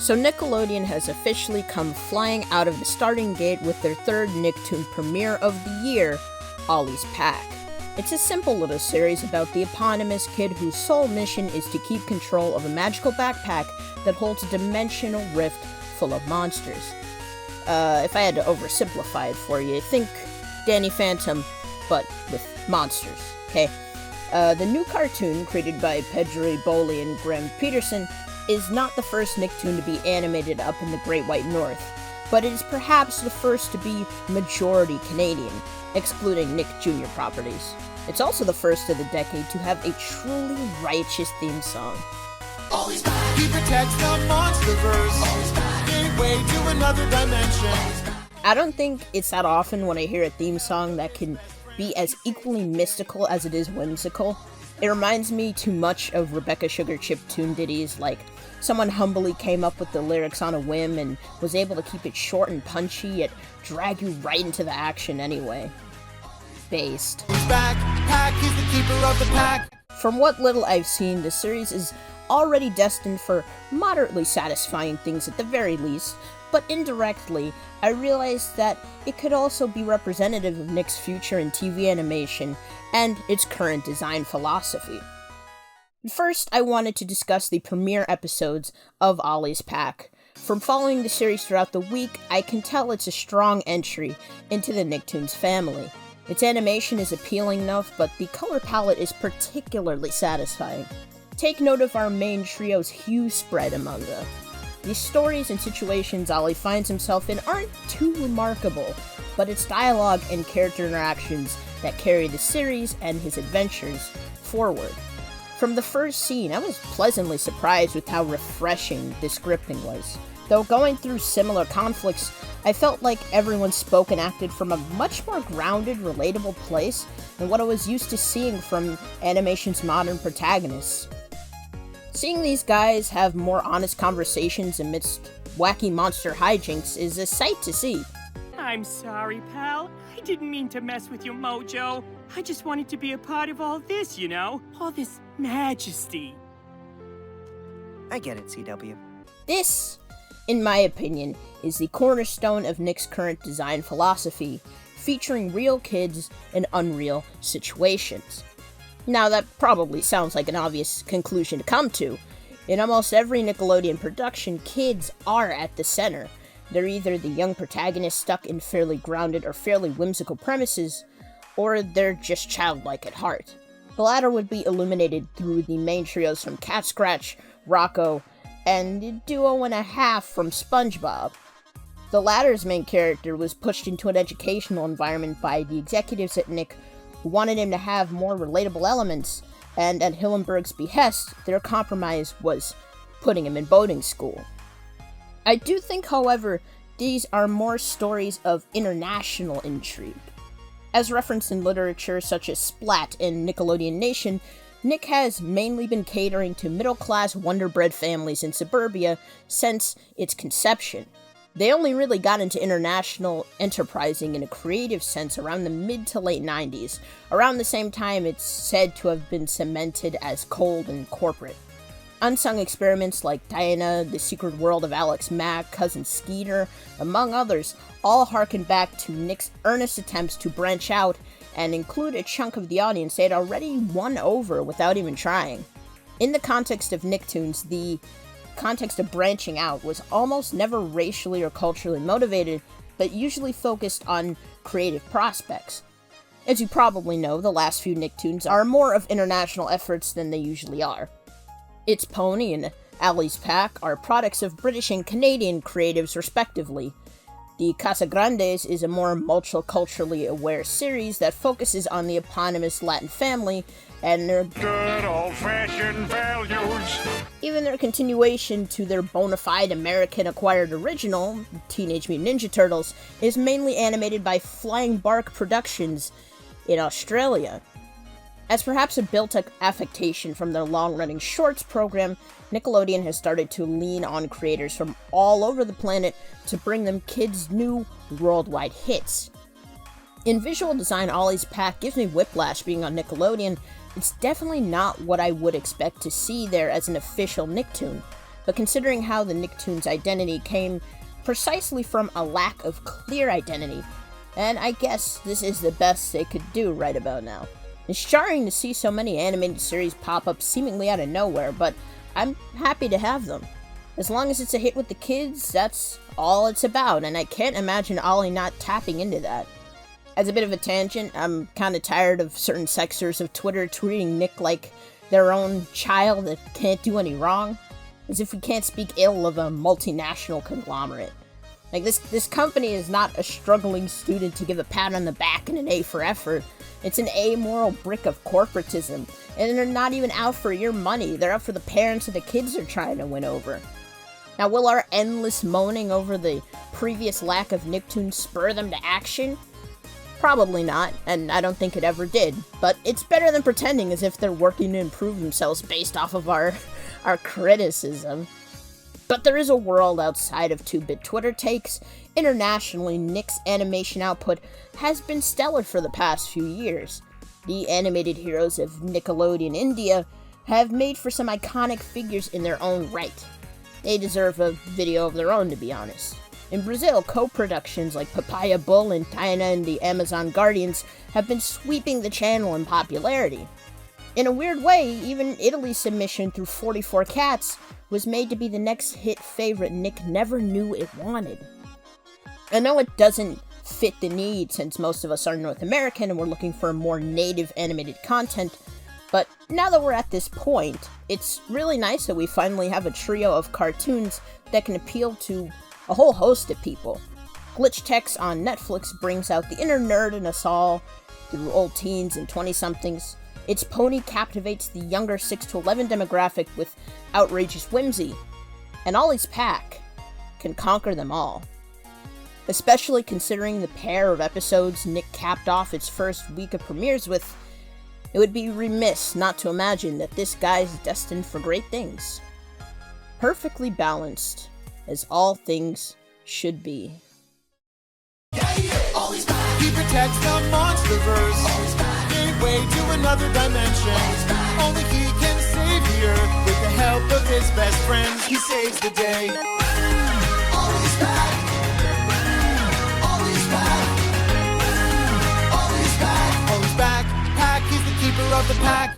So Nickelodeon has officially come flying out of the starting gate with their third Nicktoon premiere of the year, Ollies Pack. It's a simple little series about the eponymous kid whose sole mission is to keep control of a magical backpack that holds a dimensional rift full of monsters. If I had to oversimplify it for you, think Danny Phantom, but with monsters, okay? The new cartoon, created by Pedro Boli and Graham Peterson, is not the first Nicktoon to be animated up in the Great White North, but it is perhaps the first to be majority Canadian, excluding Nick Jr. properties. It's also the first of the decade to have a truly righteous theme song. Ollies Pack. He protects the monsterverse. Ollies Pack. Gateway to another dimension. I don't think it's that often when I hear a theme song that can be as equally mystical as it is whimsical. It reminds me too much of Rebecca Sugar Chiptune ditties, like someone humbly came up with the lyrics on a whim and was able to keep it short and punchy, yet drag you right into the action anyway. Based. Pack is the keeper of the pack. From what little I've seen, the series is already destined for moderately satisfying things at the very least, but indirectly, I realized that it could also be representative of Nick's future in TV animation and its current design philosophy. First, I wanted to discuss the premiere episodes of Ollies Pack. From following the series throughout the week, I can tell it's a strong entry into the Nicktoons family. Its animation is appealing enough, but the color palette is particularly satisfying. Take note of our main trio's hue spread among them. The stories and situations Ollie finds himself in aren't too remarkable, but it's dialogue and character interactions that carry the series and his adventures forward. From the first scene, I was pleasantly surprised with how refreshing the scripting was. Though going through similar conflicts, I felt like everyone spoke and acted from a much more grounded, relatable place than what I was used to seeing from animation's modern protagonists. Seeing these guys have more honest conversations amidst wacky monster hijinks is a sight to see. I'm sorry, pal. I didn't mean to mess with your mojo. I just wanted to be a part of all this, you know? All this majesty. I get it, CW. This, in my opinion, is the cornerstone of Nick's current design philosophy, featuring real kids in unreal situations. Now, that probably sounds like an obvious conclusion to come to. In almost every Nickelodeon production, kids are at the center. They're either the young protagonist stuck in fairly grounded or fairly whimsical premises, or they're just childlike at heart. The latter would be illuminated through the main trios from Cat Scratch, Rocco, and the duo and a half from SpongeBob. The latter's main character was pushed into an educational environment by the executives at Nick, who wanted him to have more relatable elements, and at Hillenburg's behest, their compromise was putting him in boating school. I do think, however, these are more stories of international intrigue. As referenced in literature such as Splat and Nickelodeon Nation, Nick has mainly been catering to middle-class Wonder Bread families in suburbia since its conception. They only really got into international enterprising in a creative sense around the mid to late 90s, around the same time it's said to have been cemented as cold and corporate. Unsung experiments like Diana, The Secret World of Alex Mack, Cousin Skeeter, among others, all harken back to Nick's earnest attempts to branch out and include a chunk of the audience they had already won over without even trying. In the context of Nicktoons, the context of branching out was almost never racially or culturally motivated, but usually focused on creative prospects. As you probably know, the last few Nicktoons are more of international efforts than they usually are. It's Pony and Ollies Pack are products of British and Canadian creatives respectively. The Casagrandes is a more multiculturally aware series that focuses on the eponymous Latin family and their good old-fashioned values. Even their continuation to their bona fide American-acquired original, Teenage Mutant Ninja Turtles, is mainly animated by Flying Bark Productions in Australia. As perhaps a built-up affectation from their long-running shorts program, Nickelodeon has started to lean on creators from all over the planet to bring them kids' new worldwide hits. In visual design, Ollies Pack gives me whiplash being on Nickelodeon. It's definitely not what I would expect to see there as an official Nicktoon. but considering how the Nicktoons identity came precisely from a lack of clear identity, and I guess this is the best they could do right about now. It's jarring to see so many animated series pop up seemingly out of nowhere, but I'm happy to have them. As long as it's a hit with the kids, that's all it's about, and I can't imagine Ollie not tapping into that. As a bit of a tangent, I'm kinda tired of certain sectors of Twitter tweeting Nick like their own child that can't do any wrong, as if we can't speak ill of a multinational conglomerate. Like, this company is not a struggling student to give a pat on the back and an A for effort. It's an amoral brick of corporatism, and they're not even out for your money. They're out for the parents of the kids they're trying to win over. Now, will our endless moaning over the previous lack of Nicktoons spur them to action? Probably not, and I don't think it ever did, but it's better than pretending as if they're working to improve themselves based off of our criticism. But there is a world outside of 2-bit Twitter takes. Internationally, Nick's animation output has been stellar for the past few years. The animated heroes of Nickelodeon India have made for some iconic figures in their own right. They deserve a video of their own, to be honest. In Brazil, co-productions like Papaya Bull and Diana and the Amazon Guardians have been sweeping the channel in popularity. In a weird way, even Italy's submission through 44 Cats was made to be the next hit favorite Nick never knew it wanted. I know it doesn't fit the need since most of us are North American and we're looking for more native animated content, but now that we're at this point, it's really nice that we finally have a trio of cartoons that can appeal to a whole host of people. Glitch Tex on Netflix brings out the inner nerd in us all, through old teens and 20-somethings. Its Pony captivates the younger 6 to 11 demographic with outrageous whimsy, and Ollies Pack can conquer them all. Especially considering the pair of episodes Nick capped off its first week of premieres with, it would be remiss not to imagine that this guy's destined for great things. Perfectly balanced, as all things should be. Ollies Pack. He protects the monsterverse. Gateway to another dimension. Only he can save the earth with the help of his best friends. He saves the day. Ollies Pack. Ollies Pack. Ollies Pack. Ollies Pack. Pack. He's the keeper of the pack.